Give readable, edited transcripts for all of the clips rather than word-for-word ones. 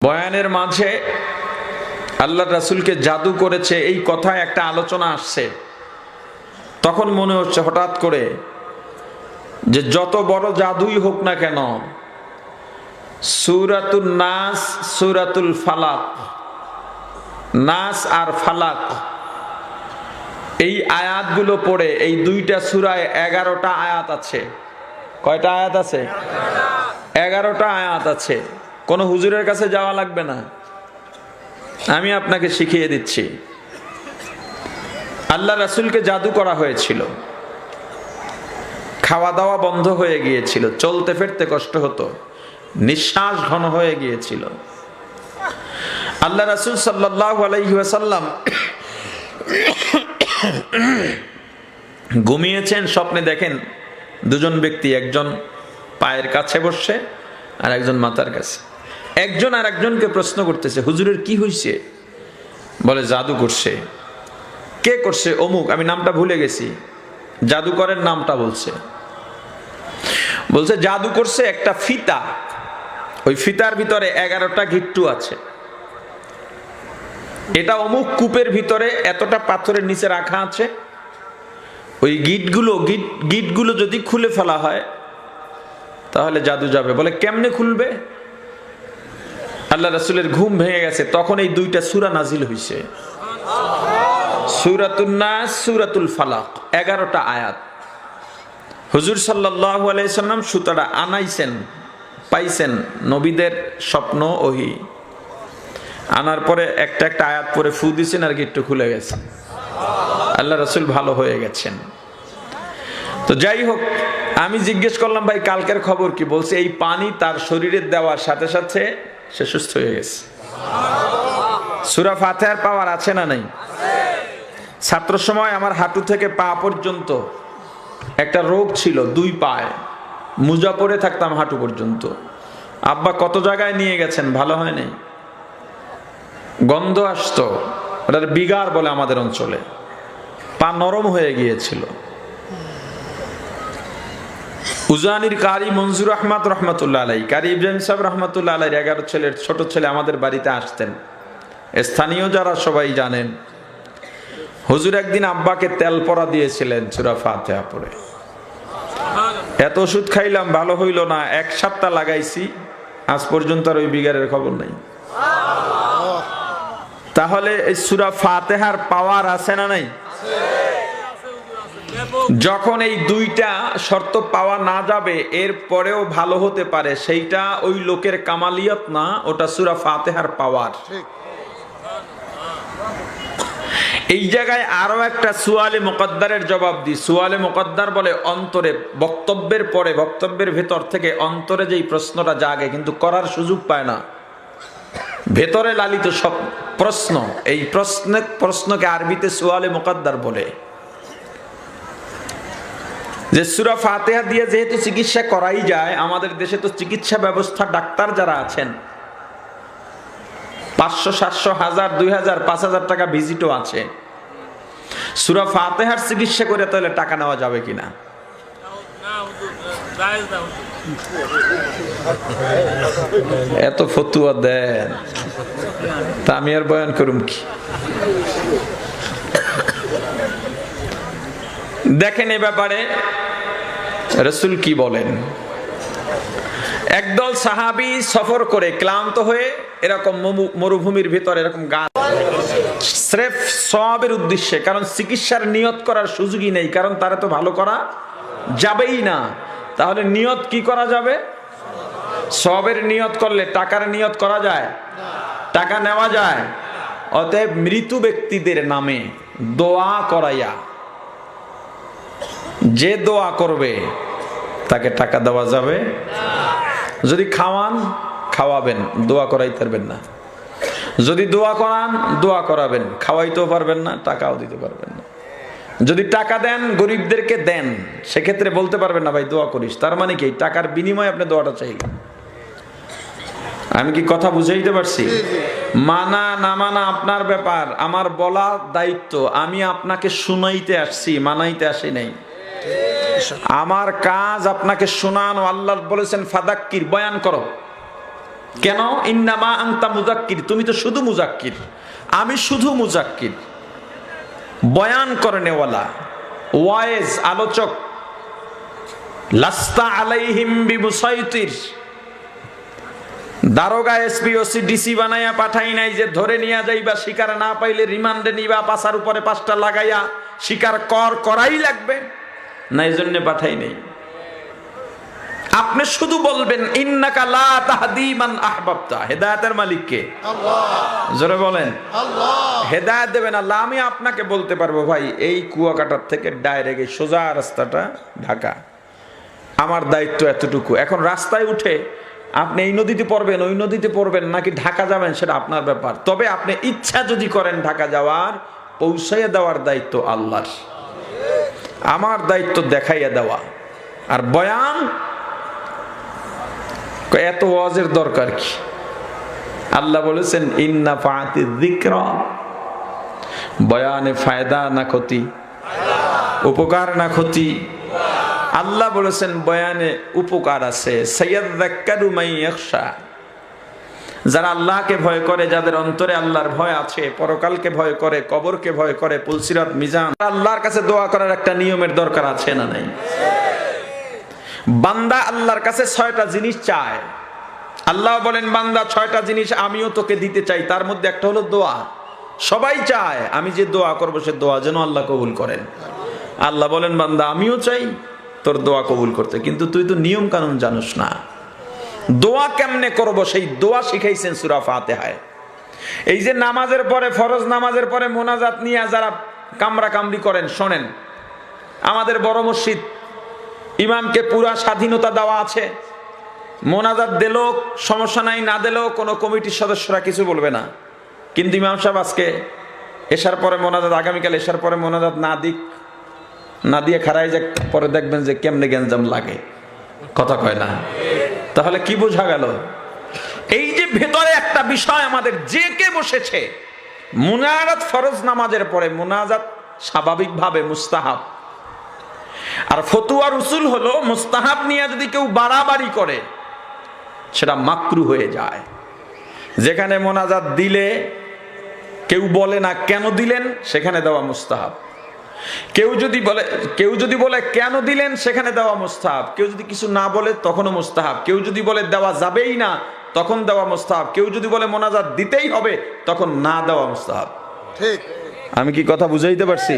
বয়ানের মাঝে আল্লাহ রাসূলকে জাদু করেছে এই কথায় একটা আলোচনা আসছে। তখন মনে হচ্ছে হঠাৎ করে যে যত বড় জাদুই হোক না কেন, সূরাতুন নাস, সূরাতুল ফালাক, নাস আর ফালাক এই আয়াতগুলো পড়ে, এই দুইটা সূরায় 11টা আয়াত আছে। কয়টা আয়াত আছে? 11টা আয়াত আছে। কোন হুজুরের কাছে যাওয়া লাগবে না, আমি আপনাকে শিখিয়ে দিচ্ছি। আল্লাহ রাসূলকে জাদু করা হয়েছিল, খাওয়া দাওয়া বন্ধ হয়ে গিয়েছিল, চলতে ফিরতে কষ্ট হতো, নিঃশ্বাস ঘন হয়ে গিয়েছিল। আল্লাহ রাসূল সাল্লাল্লাহু আলাইহি ওয়াসাল্লাম ঘুমিয়েছেন। স্বপ্নে দেখেন দুজন ব্যক্তি, একজন পায়ের কাছে বসে আর একজন মাথার কাছে। একজন আর একজনকে প্রশ্ন করতেছে, হুজুরের কি হয়েছে? বলে জাদু করছে। কে করছে? অমুক, আমি নামটা ভুলে গেছি। জাদুকরের নামটা বলছে। জাদু করছে একটা ফিতা, ওই ফিতার ভিতরে 11টা গিট্টু আছে। এটা অমুক কূপের ভিতরে এতটা পাথরের নিচে রাখা আছে। ওই গিটগুলো যদি খুলে ফেলা হয় তাহলে জাদু যাবে। বলে কেমনে খুলবে? আল্লাহ রাসূলের ঘুম ভেঙে গেছে। তখন এই দুইটা সূরা নাজিল হইছে, সূরাতুন নাস, সূরাতুল ফালাক, 11টা আয়াত। হুজুর সাল্লাল্লাহু আলাইহি সাল্লাম সুতাটা আনাইছেন, পাইছেন, নবীদের স্বপ্ন ওহী। আনার পরে একটা একটা আয়াত পরে ফু দিছেন আর গিট্টু খুলে গেছে। আল্লাহ রাসূল ভালো হয়ে গেছেন। তো যাই হোক, আমি জিজ্ঞেস করলাম, ভাই কালকের খবর কি? বলছে এই পানি তার শরীরে দেওয়ার সাথে সাথে সে সুস্থ হয়ে গেছে। সূরা ফাতিহার পাওয়ার আছে না নাই? ছাত্র সময় আমার হাঁটু থেকে পা পর্যন্ত একটা রোগ ছিল, 2 পায়ে মুজা পরে থাকতাম হাঁটু পর্যন্ত। আব্বা কত জায়গায় নিয়ে গেছেন, ভালো হয় নাই। গন্ধ আসতো, ওটার বিগার বলে আমাদের অঞ্চলে। পা নরম হয়ে গিয়েছিল। উজানির কারি মনজুর আহমদ রহমতুল্লাহ আলাই, কারি ইব্রাহিম সাহেব রহমতুল্লাহ আলাই 11 ছেলের ছোট ছেলে আমাদের বাড়িতে আসতেন। স্থানীয় যারা সবাই জানেন, হুজুর একদিন আব্বাকে তেল পরা দিয়েছিলেন সূরা ফাতিহা পড়ে। এত ওষুধ খাইলাম, ভালো হইল না। 1 সপ্তাহ লাগাইছি, আজ পর্যন্ত আর ওই বিগারের খবর নাই। তাহলে এই সূরা ফাতিহার পাওয়ার আছে না নাই? যখন এই 2টা শর্ত পাওয়া না যাবে, এর পরেও ভালো হতে পারে, সেইটা ওই লোকের কামালিয়ত না, ওটা সূরা ফাতিহার পাওয়ার। এই জায়গায় আরো একটা সুয়ালে মুকদ্দারের জবাব দিই। সুয়ালে মুকদ্দার বলে অন্তরে, বক্তব্যের পরে, বক্তব্যের ভেতর থেকে অন্তরে যেই প্রশ্নটা জাগে কিন্তু করার সুযোগ পায় না, ভেতরে লালিত সব প্রশ্ন, এই প্রশ্নকে আরবিতে সুয়ালে মুকদ্দার বলে। যে সূরা ফাতিহা দিয়ে যেহেতু চিকিৎসা করাই যায়, আমাদের দেশে তো চিকিৎসা ব্যবস্থা, ডাক্তার যারা আছেন 500, 700, 1000, 2000, 5000 টাকা ভিজিটও আছে। সূরা ফাতিহার চিকিৎসা করে তাহলে টাকা নেওয়া যাবে কিনা? এত ফতুয়া দেন, তা আমি আর বয়ান করুম কি? দেখেন এ ব্যাপারে রাসূল কি বলেন। একদল সাহাবী সফর করে ক্লান্ত হয়ে এরকম মরুভূমির ভিতরে এরকম গাছ, স্রেফ সওয়াবের উদ্দেশ্যে, কারণ চিকিৎসার নিয়ত করার সুযোগই নেই, কারণ তারা তো ভালো করা যাবেই না। তাহলে নিয়ত কি করা যাবে? সওয়াবের নিয়ত করলে টাকার নিয়ত করা যায়? টাকা নেওয়া যায়? অতএব মৃত ব্যক্তিদের নামে দোয়া করাইয়া, যে দোয়া করবে তাকে টাকা দেওয়া যাবে। যদি খাওয়াবেন, দোয়া করাইতে পারবেন না। যদি দোয়া করান, দোয়া করাবেন, খাওয়াইতেও পারবেন না, টাকাও দিতে পারবেন না। যদি টাকা দেন, গরিবদেরকে দেন, সেক্ষেত্রে বলতে পারবেন না ভাই দোয়া করিস। তার মানে কি? টাকার বিনিময়ে আপনি দোয়াটা চাইলেন। আমি কি কথা বুঝাইতে পারছি? মানা না মানা আপনার ব্যাপার, আমার বলা দায়িত্ব। আমি আপনাকে শুনাইতে আসছি, মানাইতে আসি নাই। আমার কাজ আপনাকে শোনানো। আল্লাহ বলেছেন ফাদাক্কির, বয়ান করো। কেন? ইন্নামা আনতা মুজাক্কির, তুমি তো শুধু মুজাক্কির, আমি শুধু মুজাক্কির, বয়ান করনেওয়ালা, ওয়াইজ, আলোচক। লাস্তা আলাইহিম বিমুসাইতির, দারোগা, এসপি, ওসি, ডিসি বানাইয়া পাঠাই নাই যে ধরে নিয়ে যাইবা, শিকার না পাইলে রিমান্ডে নিবা, পাছার উপরে 5টা লাগাইয়া শিকার করাই লাগবে না, এই জন্য পাঠাই নেই। আপনি শুধু বলবেন ইন্নাকা লা তাহদি মান আহবাবতা, হেদায়েতের মালিক কে? আল্লাহ। জোরে বলেন আল্লাহ। হেদায়েত দেবেন আল্লাহ। আমি আপনাকে বলতে পারবো ভাই এই কুয়াকাটার থেকে ডাইরেক্ট এই সোজা রাস্তাটা ঢাকা, আমার দায়িত্ব এতটুকু। এখন রাস্তায় উঠে আপনি এই নদীতে পড়বেন, ওই নদীতে পড়বেন, নাকি ঢাকা যাবেন, সেটা আপনার ব্যাপার। তবে আপনি ইচ্ছা যদি করেন ঢাকা যাওয়ার, পৌঁছাইয়া দেওয়ার দায়িত্ব আল্লাহর, আমার দায়িত্ব দেখাইয়া দেওয়া। আর বয়ান, এত ওয়াজের দরকার কি? আল্লাহ বলেছেন ইন্না ফাতি যিকরা, বয়ানে ফায়দা না ক্ষতি, উপকার না ক্ষতি। আল্লাহ বলেছেন বয়ানে উপকার আছে। সাইয়াযাক্কারু মান ইয়াখশা, যারা আল্লাহকে ভয় করে, যাদের অন্তরে আল্লাহর ভয় আছে, পরকালকে ভয় করে, কবরকে ভয় করে, পুলসিরাত, মিজান, আল্লাহর কাছে দোয়া করার একটা নিয়মের দরকার আছে না নাই? বান্দা আল্লাহর কাছে 6টা জিনিস চায়। আল্লাহ বলেন বান্দা 6টা জিনিস আমিও তোকে দিতে চাই, তার মধ্যে একটা হলো দোয়া। সবাই চায় আমি যে দোয়া করবো সে দোয়া যেন আল্লাহ কবুল করেন। আল্লাহ বলেন বান্দা আমিও চাই তোর দোয়া কবুল করতে, কিন্তু তুই তো নিয়ম কানুন জানোস না। দোয়া কেমনে করব সেই দোয়া শিখাইছেন সূরা ফাতিহায়। এই যে নামাজের পরে, ফরজ নামাজের পরে মোনাজাত নিয়ে যারা কামরা কামড়ি করেন, শোনেন, আমাদের বড় মসজিদ ইমামকে পুরা স্বাধীনতা দেওয়া আছে। মোনাজাত দিল সমস্যা নাই, না দিলেও কোনো কমিটির সদস্যরা কিছু বলবে না। কিন্তু ইমাম সাহেব আজকে এশার পরে মোনাজাত, আগামীকাল এশার পরে মোনাজাত না দিক, না দিয়ে খারাই যাক, পরে দেখবেন যে কেমনে গ্যাঞ্জাম লাগে, কথা কয় না। তাহলে কি বোঝা গেল? এই যে ভেতরে একটা বিষয় আমাদের জেকে বসেছে, মুনাজাত ফরজ নামাজের পরে মুনাজাত স্বাভাবিকভাবে মুস্তাহাব, আর ফতুয়ার উসুল হলো মুস্তাহাব নিয়ে যদি কেউ বাড়াবাড়ি করে সেটা মাকরু হয়ে যায়। যেখানে মোনাজাত দিলে কেউ বলে না কেন দিলেন, সেখানে দেওয়া মুস্তাহাব। কেউ যদি বলে কেন দিলেন, সেখানে দেওয়া মুস্তাহাব। কেউ যদি কিছু না বলে তখনও মুস্তাহাব। কেউ যদি বলে দেওয়া যাবেই না, তখন দেওয়া মুস্তাহাব। কেউ যদি বলে মোনাজাত দিতেই হবে, তখন না দেওয়া মুস্তাহাব। ঠিক, আমি কি কথা বুঝাইতে পারছি?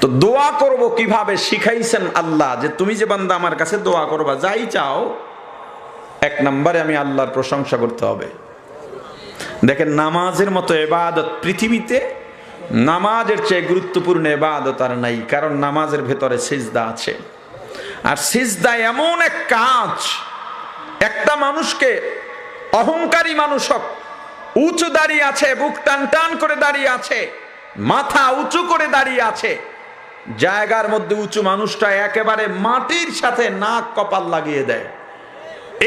তো দোয়া করব কিভাবে শিখাইছেন আল্লাহ, যে তুমি যে বান্দা আমার কাছে দোয়া করবা, যাই চাও, 1 নম্বরে আমি আল্লাহর প্রশংসা করতে হবে। দেখেন নামাজের মতো ইবাদত পৃথিবীতে, নামাজের চেয়ে গুরুত্বপূর্ণ ইবাদত আর নাই। কারণ নামাজের ভেতরে সিজদা আছে, আর সিজদা এমন এক কাজ, একটা মানুষকে, অহংকারী মানুষ হোক, উঁচু দাঁড়িয়ে আছে, বুক টান টান করে দাঁড়িয়ে আছে, মাথা উঁচু করে দাঁড়িয়ে আছে, জায়গার মধ্যে উঁচু মানুষটা একেবারে মাটির সাথে নাক কপাল লাগিয়ে দেয়।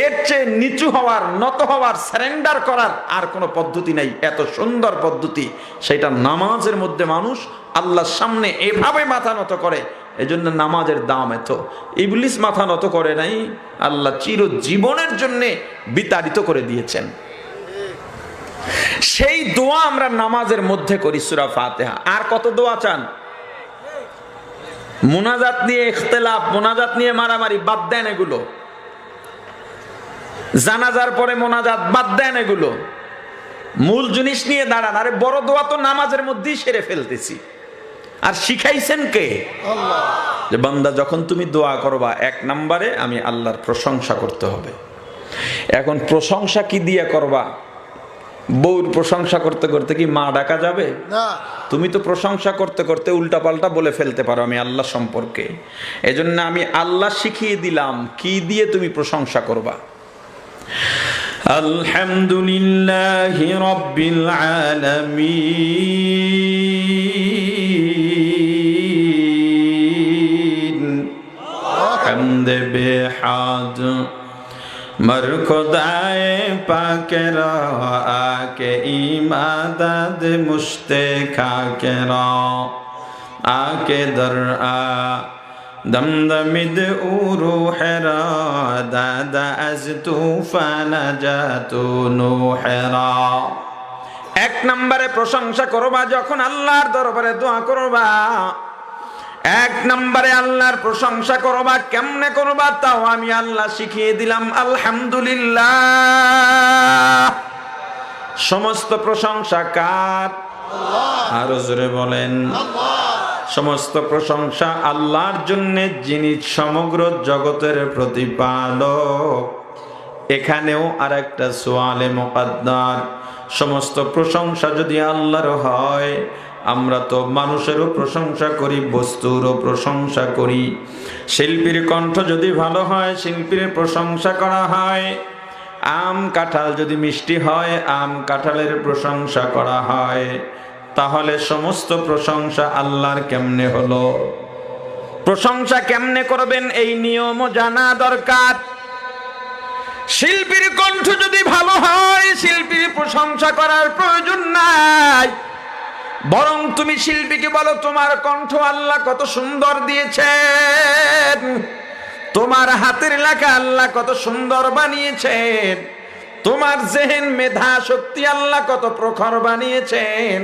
এর চেয়ে নিচু হওয়ার, নত হওয়ার, সারেন্ডার করার আর কোনো পদ্ধতি নাই। এত সুন্দর পদ্ধতি, সেটা নামাজের মধ্যে মানুষ আল্লাহর সামনে এভাবে মাথা নত করে। এজন্য নামাজের দাম এত। ইবলিস মাথা নত করে নাই, আল্লাহ চিরজীবনের জন্য বিতাড়িত করে দিয়েছেন। সেই দোয়া আমরা নামাজের মধ্যে করি, সূরা ফাতিহা। আর কত দোয়া চান? মুনাজাত নিয়ে ইখতিলাফ, মুনাজাত নিয়ে মারামারি বাদ দেন এগুলো। জানাজার পরে মোনাজাত বাদ দেন এগুলো। মূল জিনিস নিয়ে দাঁড়ান। আরে বড় দোয়া তো নামাজের মধ্যেই সেরে ফেলতেছি, আর শিখাইছেন কে? আল্লাহ। যে বান্দা যখন তুমি দোয়া করবা, 1 নম্বরে আমি আল্লাহর প্রশংসা করতে হবে। এখন প্রশংসা কি দিয়ে করবা? বউর প্রশংসা করতে করতে কি মা ডাকা যাবে? না। তুমি তো প্রশংসা করতে করতে উল্টাপাল্টা বলে ফেলতে পারো আমি আল্লাহ সম্পর্কে। এজন্য আমি আল্লাহ শিখিয়ে দিলাম কি দিয়ে তুমি প্রশংসা করবা। আলহামদুলিল্লাহি রাব্বিল আলামিন হামদে বেহাদ মরখুদায়ে পাকেরা আকে ইমাদদ মুশতাকা কেরা আকে দর দমদমিদ উরুহেরা দাদা আজ তুফানা জাতু নুহেরা। এক নম্বরে প্রশংসা করবা যখন আল্লাহর দরবারে দোয়া করবা, এক নম্বরে আল্লাহর প্রশংসা করবা। কেমনে করবা তাও আমি আল্লাহ শিখিয়ে দিলাম। আলহামদুলিল্লাহ, সমস্ত প্রশংসা কার? আরো জোরে বলেন। সমস্ত প্রশংসা আল্লাহর জন্য, যিনি সমগ্র জগতের প্রতিপালক। এখানেও আর একটা সোয়ালে মুকদ্দার, সমস্ত প্রশংসা যদি আল্লাহর হয়, আমরা তো মানুষেরও প্রশংসা করি, বস্তুরও প্রশংসা করি। শিল্পীর কণ্ঠ যদি ভালো হয়, শিল্পীর প্রশংসা করা হয়। আম কাঁঠাল যদি মিষ্টি হয়, আম কাঁঠালের প্রশংসা করা হয়। তাহলে সমস্ত প্রশংসা আল্লাহর কেমনে হলো? প্রশংসা কেমনে করবেন এই নিয়মও জানা দরকার। শিল্পীর কণ্ঠ যদি ভালো হয়, শিল্পীর প্রশংসা করার প্রয়োজন নাই, বরং তুমি শিল্পীকে বলো, তোমার কণ্ঠ আল্লাহ কত সুন্দর দিয়েছেন, তোমার হাতের লেখা আল্লাহ কত সুন্দর বানিয়েছেন, তোমার জেহেন মেধা শক্তি আল্লাহ কত প্রখর বানিয়েছেন,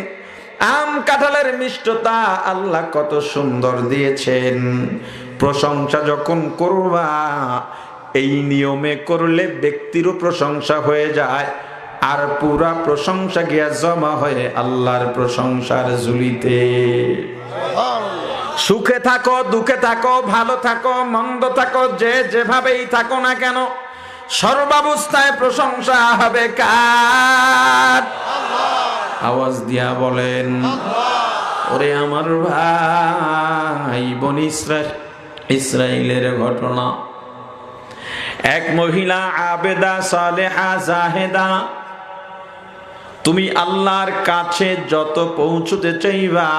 আম কাঁঠালের মিষ্টতা আল্লাহ কত সুন্দর দিয়েছেন। প্রশংসা যখন করবা, এই নিয়মে করলে ব্যক্তিরও প্রশংসা হয়ে যায়, আর পুরা প্রশংসা গিয়া জমা হয়ে আল্লাহর প্রশংসার ঝুলিতে। সুখে থাকো, দুঃখে থাকো, ভালো থাকো, মন্দ থাকো, যে যেভাবেই থাকো না কেন, সর্বাবস্থায় প্রশংসা হবে কার? আওয়াজ দিয়া বলেন। ওরে আমার ভাই, বনি ইসরাইলের ঘটনা। এক মহিলা আবেদা সালেহা জাহেদা, তুমি আল্লাহর কাছে যত পৌঁছতে চাইবা,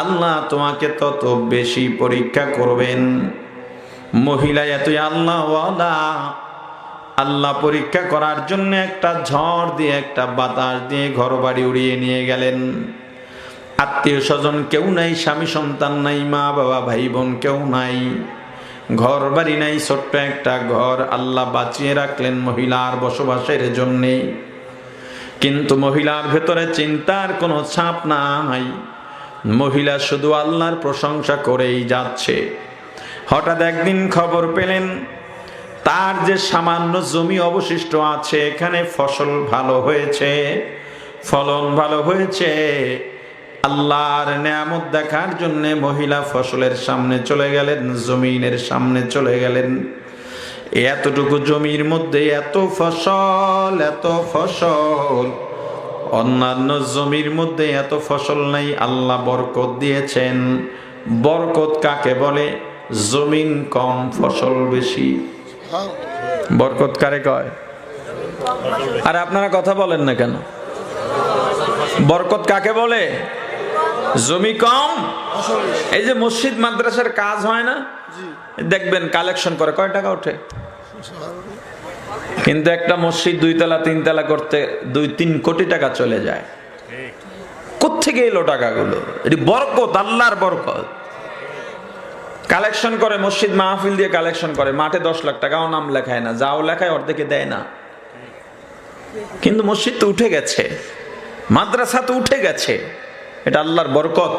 আল্লাহ তোমাকে তত বেশি পরীক্ষা করবেন। মহিলা এতই আল্লাহওয়ালা, আল্লাহ পরীক্ষা করার জন্য একটা ঝড় দিয়ে, একটা বাতাস দিয়ে ঘর বাড়ি উড়িয়ে নিয়ে গেলেন। আত্মীয় স্বজন কেউ নাই, স্বামী সন্তান নাই, মা বাবা ভাই বোন কেউ নাই, ঘর বাড়ি নাই, ছোট্ট একটা ঘর আল্লাহ বাঁচিয়ে রাখলেন মহিলার বসবাসের জন্যে। কিন্তু মহিলার ভেতরে চিন্তার কোনো ছাপ নাই, মহিলা শুধু আল্লাহর প্রশংসা করেই যাচ্ছে। হঠাৎ একদিন খবর পেলেন, তার যে সামান্য জমি অবশিষ্ট আছে, এখানে ফসল ভালো হয়েছে, ফলন ভালো হয়েছে। আল্লাহর নেয়ামত দেখার জন্য মহিলা ফসলের সামনে চলে গেলেন, জমিনের সামনে চলে গেলেন। এতটুকু জমির মধ্যে এত ফসল, এত ফসল, অন্যান্য জমির মধ্যে এত ফসল নাই। আল্লাহ বরকত দিয়েছেন। বরকত কাকে বলে? জমিন কম ফসল বেশি। বরকত কারে কয়? আর আপনারা কথা বলেন না কেন? বরকত কাকে বলে? জমি কম। এই যে মসজিদ মাদ্রাসার কাজ হয় না, দেখবেন কালেকশন করে কয় টাকা ওঠে, কিন্তু একটা মসজিদ 2 তলা 3 তলা করতে 2-3 কোটি টাকা চলে যায়। কোত্থেকে এলো টাকাগুলো? এটি বরকত, আল্লাহর বরকত। কালেকশন করে, মসজিদ মাহফিল দিয়ে কালেকশন করে, মাঠে 10 লাখ টাকাও নাম লেখায় না, যাও লেখায় অর্ধেকে দেয় না। কিন্তু মসজিদ তো উঠে গেছে, মাদ্রাসা তো উঠে গেছে, এটা আল্লাহর বরকত।